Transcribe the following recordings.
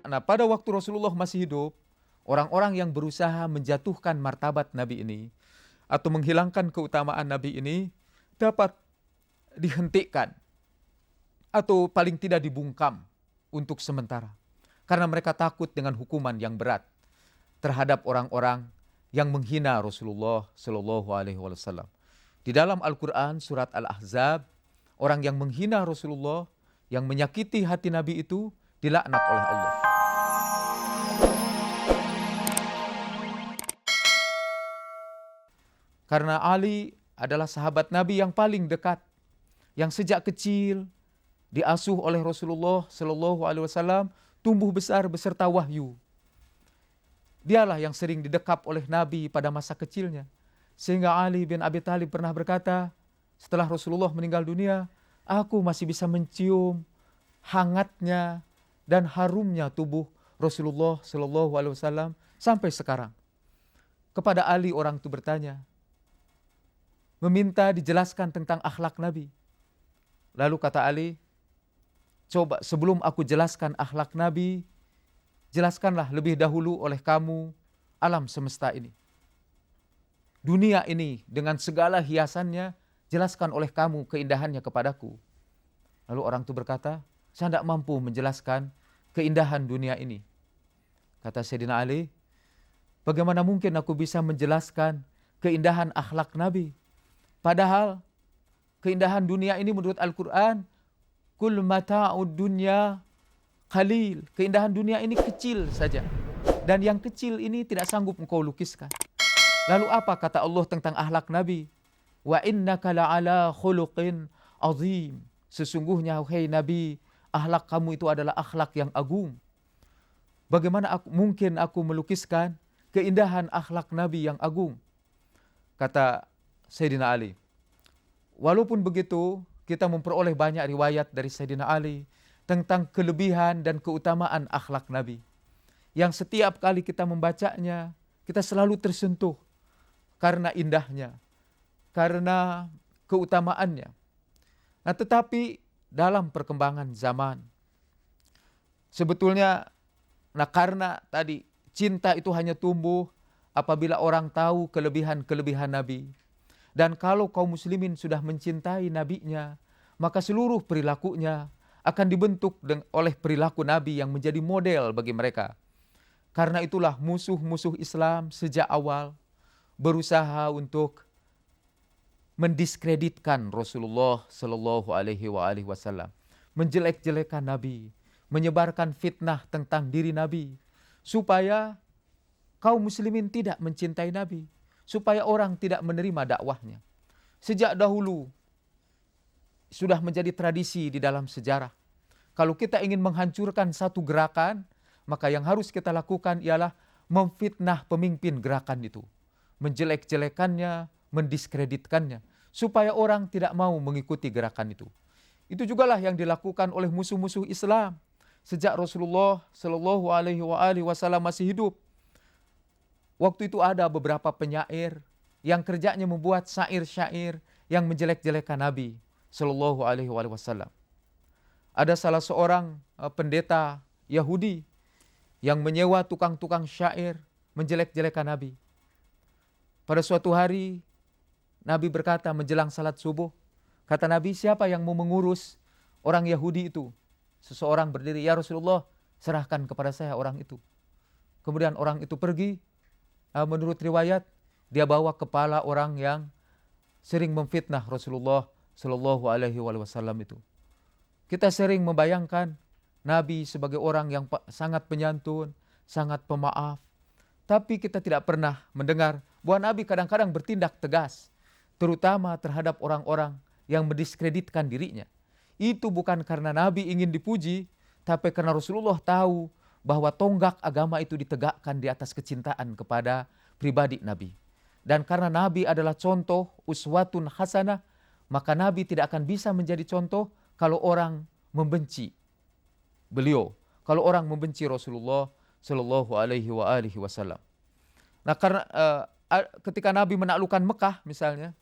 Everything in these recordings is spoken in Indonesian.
Nah, pada waktu Rasulullah masih hidup, orang-orang yang berusaha menjatuhkan martabat Nabi ini atau menghilangkan keutamaan Nabi ini dapat dihentikan atau paling tidak dibungkam untuk sementara. Karena mereka takut dengan hukuman yang berat terhadap orang-orang yang menghina Rasulullah Shallallahu Alaihi Wasallam. Di dalam Al-Quran surat Al-Ahzab, orang yang menghina Rasulullah, yang menyakiti hati Nabi itu dilaknat oleh Allah. Karena Ali adalah sahabat Nabi yang paling dekat, yang sejak kecil diasuh oleh Rasulullah Shallallahu Alaihi Wasallam, tumbuh besar beserta wahyu. Dialah yang sering didekap oleh Nabi pada masa kecilnya. Sehingga Ali bin Abi Thalib pernah berkata, setelah Rasulullah meninggal dunia, aku masih bisa mencium hangatnya dan harumnya tubuh Rasulullah Shallallahu Alaihi Wasallam sampai sekarang. Kepada Ali orang itu bertanya, meminta dijelaskan tentang akhlak Nabi. Lalu kata Ali, coba sebelum aku jelaskan akhlak Nabi, jelaskanlah lebih dahulu oleh kamu alam semesta ini. Dunia ini dengan segala hiasannya, jelaskan oleh kamu keindahannya kepadaku. Lalu orang itu berkata, saya tidak mampu menjelaskan keindahan dunia ini. Kata Sayyidina Ali, bagaimana mungkin aku bisa menjelaskan keindahan akhlak Nabi? Padahal keindahan dunia ini menurut Al-Quran, kul mata'ud dunya qalil. Keindahan dunia ini kecil saja. Dan yang kecil ini tidak sanggup engkau lukiskan. Lalu apa kata Allah tentang akhlak Nabi? Wa innaka la'ala khuluqin azim. Sesungguhnya wahai Nabi, akhlak kamu itu adalah akhlak yang agung. Bagaimana mungkin aku melukiskan keindahan akhlak Nabi yang agung? Kata Sayyidina Ali, walaupun begitu kita memperoleh banyak riwayat dari Sayyidina Ali tentang kelebihan dan keutamaan akhlak Nabi, yang setiap kali kita membacanya kita selalu tersentuh karena indahnya, karena keutamaannya. Nah, tetapi dalam perkembangan zaman, sebetulnya, karena tadi cinta itu hanya tumbuh apabila orang tahu kelebihan-kelebihan Nabi. Dan kalau kaum muslimin sudah mencintai nabinya, maka seluruh perilakunya akan dibentuk oleh perilaku Nabi yang menjadi model bagi mereka. Karena itulah musuh-musuh Islam sejak awal berusaha untuk mendiskreditkan Rasulullah Shallallahu Alaihi Wasallam, menjelek-jelekan Nabi, menyebarkan fitnah tentang diri Nabi, supaya kaum muslimin tidak mencintai Nabi, supaya orang tidak menerima dakwahnya. Sejak dahulu sudah menjadi tradisi di dalam sejarah. Kalau kita ingin menghancurkan satu gerakan, maka yang harus kita lakukan ialah memfitnah pemimpin gerakan itu, menjelek-jelekannya, mendiskreditkannya, supaya orang tidak mau mengikuti gerakan itu. Itu jugalah yang dilakukan oleh musuh-musuh Islam sejak Rasulullah Shallallahu Alaihi Wasallam masih hidup. Waktu itu ada beberapa penyair yang kerjanya membuat syair-syair yang menjelek-jelekan Nabi Shallallahu Alaihi Wasallam. Ada salah seorang pendeta Yahudi yang menyewa tukang-tukang syair menjelek-jelekan Nabi. Pada suatu hari Nabi berkata menjelang salat subuh, kata Nabi, siapa yang mau mengurus orang Yahudi itu? Seseorang berdiri, ya Rasulullah, serahkan kepada saya orang itu. Kemudian orang itu pergi, menurut riwayat dia bawa kepala orang yang sering memfitnah Rasulullah Shallallahu Alaihi Wasallam itu. Kita sering membayangkan Nabi sebagai orang yang sangat penyantun, sangat pemaaf. Tapi kita tidak pernah mendengar bahwa Nabi kadang-kadang bertindak tegas, terutama terhadap orang-orang yang mendiskreditkan dirinya. Itu bukan karena Nabi ingin dipuji, tapi karena Rasulullah tahu bahwa tonggak agama itu ditegakkan di atas kecintaan kepada pribadi Nabi. Dan karena Nabi adalah contoh uswatun hasanah, maka Nabi tidak akan bisa menjadi contoh kalau orang membenci beliau, kalau orang membenci Rasulullah Shallallahu Alaihi Wasallam. Nah, karena ketika Nabi menaklukkan Mekah misalnya,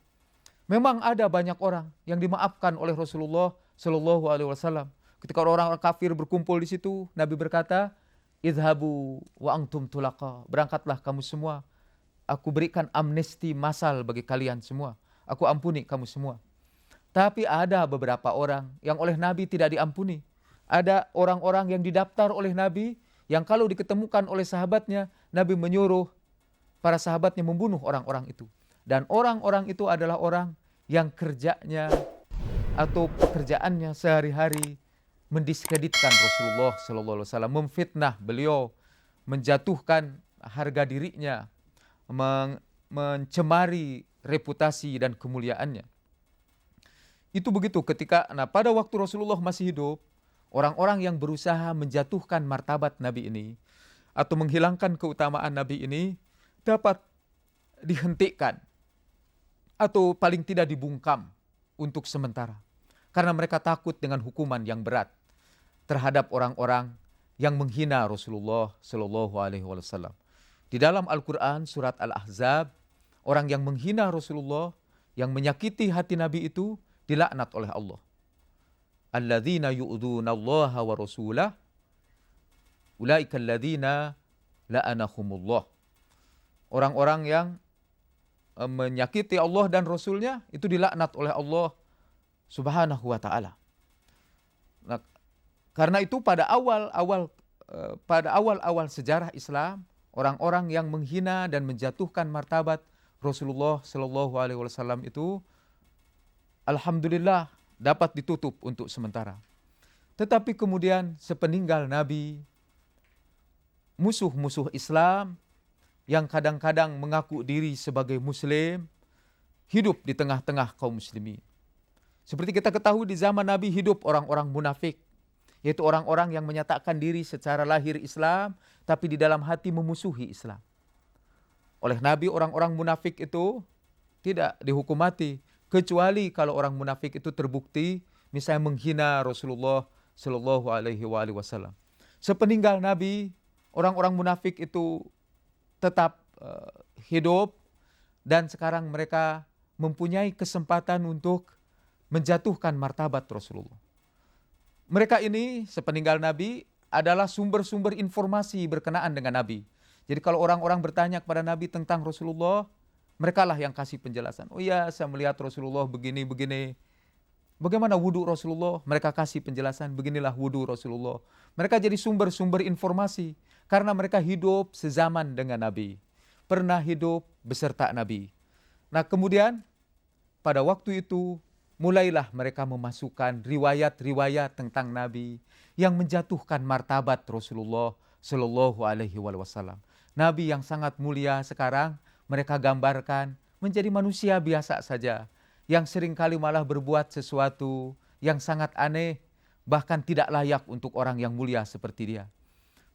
memang ada banyak orang yang dimaafkan oleh Rasulullah Shallallahu Alaihi Wasallam. Ketika orang-orang kafir berkumpul di situ, Nabi berkata, idhabu wa antum tulaqa. Berangkatlah kamu semua. Aku berikan amnesti massal bagi kalian semua. Aku ampuni kamu semua. Tapi ada beberapa orang yang oleh Nabi tidak diampuni. Ada orang-orang yang didaftar oleh Nabi, yang kalau diketemukan oleh sahabatnya, Nabi menyuruh para sahabatnya membunuh orang-orang itu. Dan orang-orang itu adalah orang yang kerjanya atau pekerjaannya sehari-hari mendiskreditkan Rasulullah SAW, memfitnah beliau, menjatuhkan harga dirinya, mencemari reputasi dan kemuliaannya. Itu begitu pada waktu Rasulullah masih hidup, orang-orang yang berusaha menjatuhkan martabat Nabi ini atau menghilangkan keutamaan Nabi ini dapat dihentikan atau paling tidak dibungkam untuk sementara. Karena mereka takut dengan hukuman yang berat terhadap orang-orang yang menghina Rasulullah SAW. Di dalam Al-Quran surat Al-Ahzab, orang yang menghina Rasulullah, yang menyakiti hati Nabi itu dilaknat oleh Allah. Alladzina yu'dhuna Allah wa rasulah ulaika alladzina la'anahumullah. Orang-orang yang menyakiti Allah dan Rasulnya itu dilaknat oleh Allah Subhanahu wa ta'ala. Nah, karena itu pada awal sejarah Islam, orang-orang yang menghina dan menjatuhkan martabat Rasulullah Shallallahu Alaihi Wasallam itu, alhamdulillah dapat ditutup untuk sementara. Tetapi kemudian sepeninggal Nabi, musuh-musuh Islam yang kadang-kadang mengaku diri sebagai Muslim hidup di tengah-tengah kaum muslimin. Seperti kita ketahui di zaman Nabi hidup orang-orang munafik, yaitu orang-orang yang menyatakan diri secara lahir Islam, tapi di dalam hati memusuhi Islam. Oleh Nabi orang-orang munafik itu tidak dihukum mati, kecuali kalau orang munafik itu terbukti misalnya menghina Rasulullah Shallallahu Alaihi Wasallam. Sepeninggal Nabi, orang-orang munafik itu tetap hidup dan sekarang mereka mempunyai kesempatan untuk menjatuhkan martabat Rasulullah. Mereka ini sepeninggal Nabi adalah sumber-sumber informasi berkenaan dengan Nabi. Jadi kalau orang-orang bertanya kepada Nabi tentang Rasulullah, merekalah yang kasih penjelasan. Oh ya, saya melihat Rasulullah begini-begini. Bagaimana wudhu Rasulullah? Mereka kasih penjelasan, beginilah wudhu Rasulullah. Mereka jadi sumber-sumber informasi karena mereka hidup sezaman dengan Nabi. Pernah hidup beserta Nabi. Nah kemudian pada waktu itu mulailah mereka memasukkan riwayat-riwayat tentang Nabi yang menjatuhkan martabat Rasulullah Shallallahu Alaihi Wasallam. Nabi yang sangat mulia sekarang mereka gambarkan menjadi manusia biasa saja, yang seringkali malah berbuat sesuatu yang sangat aneh, bahkan tidak layak untuk orang yang mulia seperti dia.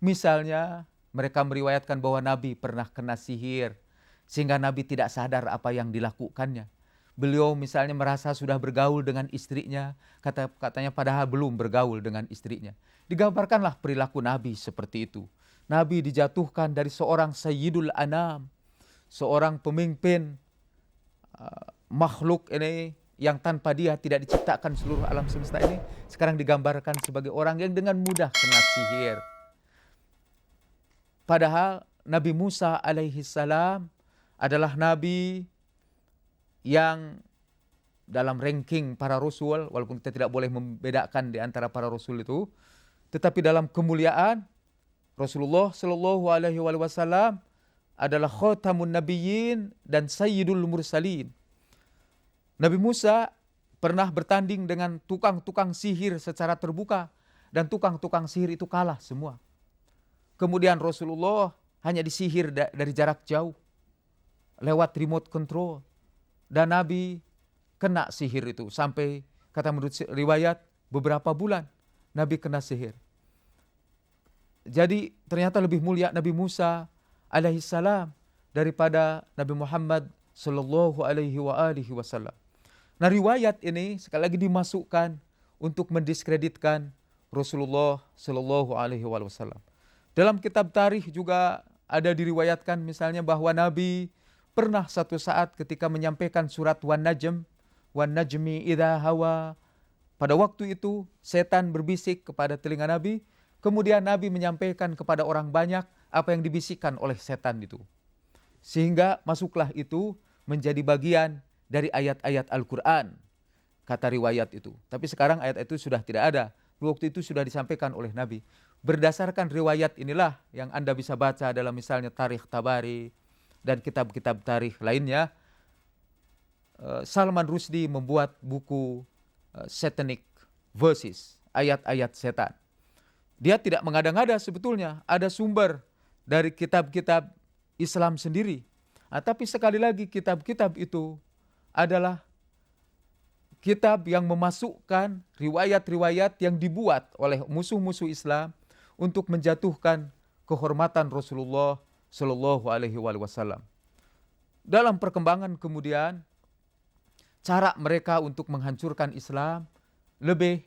Misalnya mereka meriwayatkan bahwa Nabi pernah kena sihir, sehingga Nabi tidak sadar apa yang dilakukannya. Beliau misalnya merasa sudah bergaul dengan istrinya, katanya padahal belum bergaul dengan istrinya. Digambarkanlah perilaku Nabi seperti itu. Nabi dijatuhkan dari seorang Sayyidul Anam, seorang pemimpin makhluk ini yang tanpa dia tidak diciptakan seluruh alam semesta ini, sekarang digambarkan sebagai orang yang dengan mudah kena sihir. Padahal Nabi Musa alaihi salam adalah Nabi yang dalam ranking para rasul, walaupun kita tidak boleh membedakan di antara para rasul itu, tetapi dalam kemuliaan Rasulullah Shallallahu Alaihi Wasallam adalah khatamun nabiyyin dan sayyidul mursalin. Nabi Musa pernah bertanding dengan tukang-tukang sihir secara terbuka dan tukang-tukang sihir itu kalah semua. Kemudian Rasulullah hanya disihir dari jarak jauh lewat remote control. Dan Nabi kena sihir itu sampai, kata menurut riwayat, beberapa bulan Nabi kena sihir. Jadi ternyata lebih mulia Nabi Musa alaihissalam daripada Nabi Muhammad sallallahu alaihi wasallam. Nah riwayat ini sekali lagi dimasukkan untuk mendiskreditkan Rasulullah sallallahu alaihi wasallam. Dalam kitab tarikh juga ada diriwayatkan misalnya bahwa Nabi pernah satu saat ketika menyampaikan surat Wan Najmi idza hawa, pada waktu itu setan berbisik kepada telinga Nabi, Kemudian Nabi menyampaikan kepada orang banyak apa yang dibisikkan oleh setan itu. Sehingga masuklah itu menjadi bagian dari ayat-ayat Al-Quran, kata riwayat itu. Tapi sekarang ayat itu sudah tidak ada. Waktu itu sudah disampaikan oleh Nabi. Berdasarkan riwayat inilah yang Anda bisa baca dalam misalnya Tarikh Tabari dan kitab-kitab tarikh lainnya. Salman Rushdie membuat buku Satanic Verses, ayat-ayat setan. Dia tidak mengada-ngada sebetulnya, ada sumber dari kitab-kitab Islam sendiri. Tapi sekali lagi kitab-kitab itu adalah kitab yang memasukkan riwayat-riwayat yang dibuat oleh musuh-musuh Islam untuk menjatuhkan kehormatan Rasulullah Shallallahu Alaihi Wasallam. Dalam perkembangan kemudian, cara mereka untuk menghancurkan Islam lebih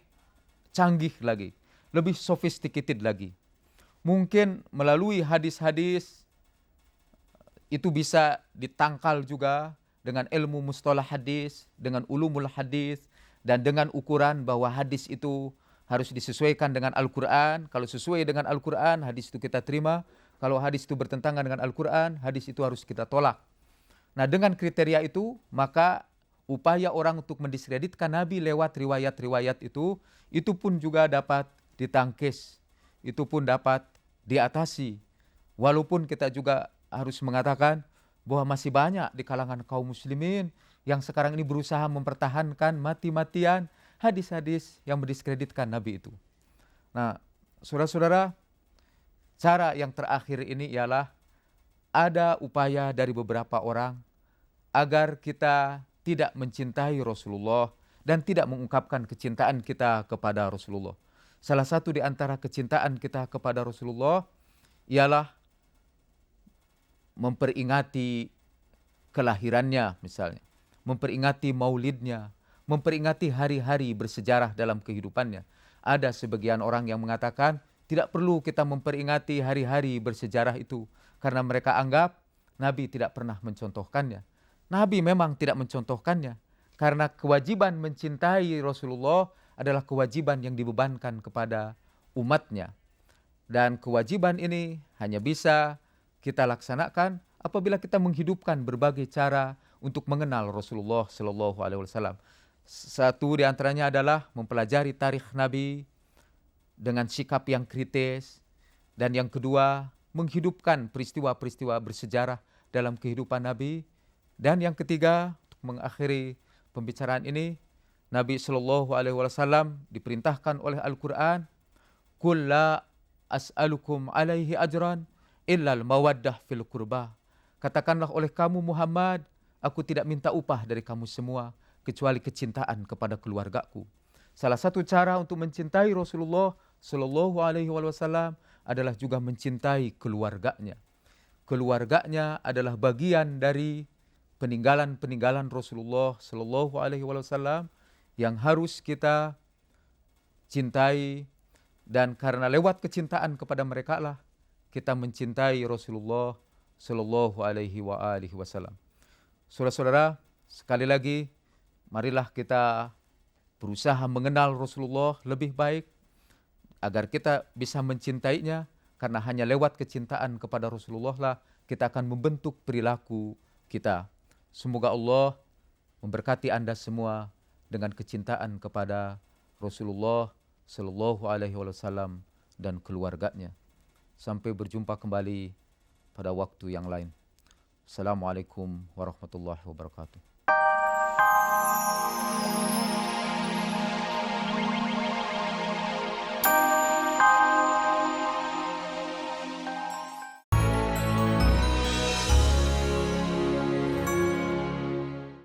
canggih lagi, lebih sophisticated lagi. Mungkin melalui hadis-hadis itu bisa ditangkal juga dengan ilmu mustalah hadis, dengan ulumul hadis, dan dengan ukuran bahwa hadis itu harus disesuaikan dengan Al-Quran. Kalau sesuai dengan Al-Quran, hadis itu kita terima. Kalau hadis itu bertentangan dengan Al-Quran, hadis itu harus kita tolak. Nah, dengan kriteria itu, maka upaya orang untuk mendiskreditkan Nabi lewat riwayat-riwayat itu pun juga dapat ditangkis, itu pun dapat diatasi. Walaupun kita juga harus mengatakan bahwa masih banyak di kalangan kaum muslimin yang sekarang ini berusaha mempertahankan mati-matian hadis-hadis yang mendiskreditkan Nabi itu. Nah, saudara-saudara, cara yang terakhir ini ialah ada upaya dari beberapa orang agar kita tidak mencintai Rasulullah dan tidak mengungkapkan kecintaan kita kepada Rasulullah. Salah satu di antara kecintaan kita kepada Rasulullah ialah memperingati kelahirannya misalnya, memperingati maulidnya, memperingati hari-hari bersejarah dalam kehidupannya. Ada sebagian orang yang mengatakan tidak perlu kita memperingati hari-hari bersejarah itu karena mereka anggap Nabi tidak pernah mencontohkannya. Nabi memang tidak mencontohkannya karena kewajiban mencintai Rasulullah adalah kewajiban yang dibebankan kepada umatnya. Dan kewajiban ini hanya bisa kita laksanakan apabila kita menghidupkan berbagai cara untuk mengenal Rasulullah Shallallahu Alaihi Wasallam. Satu di antaranya adalah mempelajari tarikh Nabi dengan sikap yang kritis, dan yang kedua menghidupkan peristiwa-peristiwa bersejarah dalam kehidupan Nabi, dan yang ketiga untuk mengakhiri pembicaraan ini, Nabi Shallallahu Alaihi Wasallam diperintahkan oleh Al-Quran, "Qul la as'alukum alaihi ajran illal mawaddah fil qurba." Katakanlah oleh kamu Muhammad, aku tidak minta upah dari kamu semua kecuali kecintaan kepada keluargaku. Salah satu cara untuk mencintai Rasulullah Shallallahu Alaihi Wasallam adalah juga mencintai keluarganya. Keluarganya adalah bagian dari peninggalan-peninggalan Rasulullah Shallallahu Alaihi Wasallam yang harus kita cintai, dan karena lewat kecintaan kepada mereka lah kita mencintai Rasulullah Shallallahu Alaihi Wasallam. Saudara-saudara, sekali lagi, marilah kita berusaha mengenal Rasulullah lebih baik agar kita bisa mencintainya, karena hanya lewat kecintaan kepada Rasulullah lah kita akan membentuk perilaku kita. Semoga Allah memberkati Anda semua dengan kecintaan kepada Rasulullah Shallallahu Alaihi Wasallam dan keluarganya. Sampai berjumpa kembali pada waktu yang lain. Assalamualaikum warahmatullahi wabarakatuh.